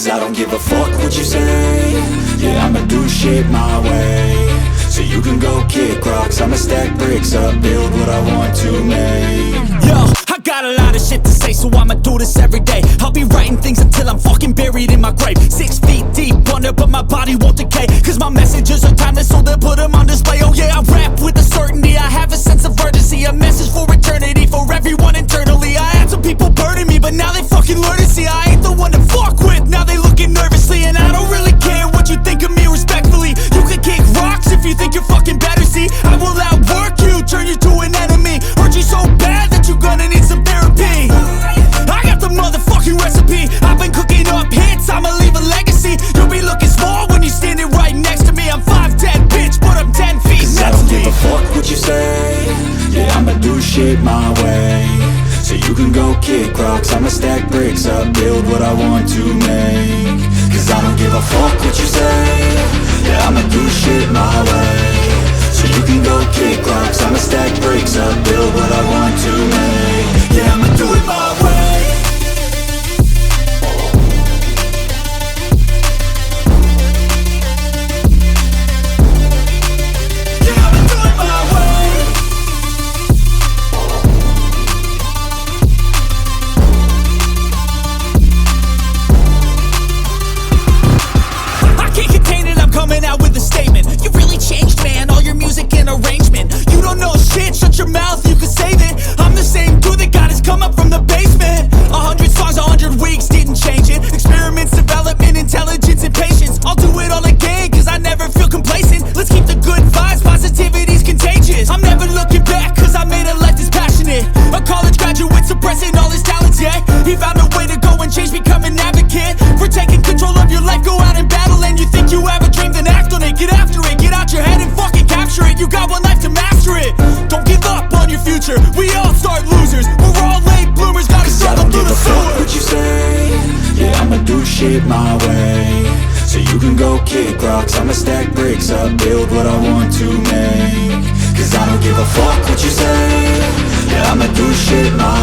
Cause I don't give a fuck what you say. Yeah, I'ma do shit my way. So you can go kick rocks, I'ma stack bricks up, build what I want to make. Yo, I got a lot of shit to say, so I'ma do this every day. I'll be writing things until I'm fucking buried in my grave. 6 feet deep under, but my body won't decay. Cause my messages are timeless, so they'll put them on display. Oh yeah, I rap with a certainty, I have a sense of urgency. A message for eternity, for everyone internally. I had some people burning me, but now they fucking learn to see I ain't the one to fuck with, now they looking nervously. And I don't really care what you think of me, respectfully. You can kick rocks if you think you're fucking better, see. I will outwork you, turn you to an enemy. Hurt you so bad that you're gonna need some therapy. I got the motherfucking recipe. I've been cooking up hits, I'ma leave a legacy. You'll be looking small when you're standing right next to me. I'm 5'10", bitch, but I'm 10 feet Cause next I don't to me. give a fuck what you say. Yeah, I'ma do shit my way. So you can go kick rocks, I'ma stack bricks up, build what I want to make. Cause I don't give a fuck what you say. Yeah, I'ma do shit my way. So you can go kick rocks, I'ma stack bricks up, build what I want to make. Yeah, I'ma do it my way. Yeah, I'ma do it my way. I can't contain it, I'm coming out with a statement. You really changed, man, all your music and arrangement. You don't know shit, shut your mouth, you can save it. I'm the same dude that got his come up from the basement. 100 songs, 100 weeks, didn't change it. Experiments, development, intelligence, and patience. I'll do it all again, cause I never feel complacent. Let's keep the good vibes, positivity's contagious. I'm never looking back, cause I made a life that's passionate. A college graduate suppressing all his talents, yeah. He found a way to go and change, become an advocate. For taking control of your life, go out and battle. And you think you have a dream, then act on it. Get after it, get out your head and fucking capture it. You got one life to master it. Don't give up on your future, we all start losers. We're all late bloomers, gotta struggle through the Fuck sewer. what you say. Yeah, I'ma do shit my way. So you can go kick rocks, I'ma stack bricks up, build what I want to make. Cause I don't give a fuck what you say. Yeah, I'ma do shit my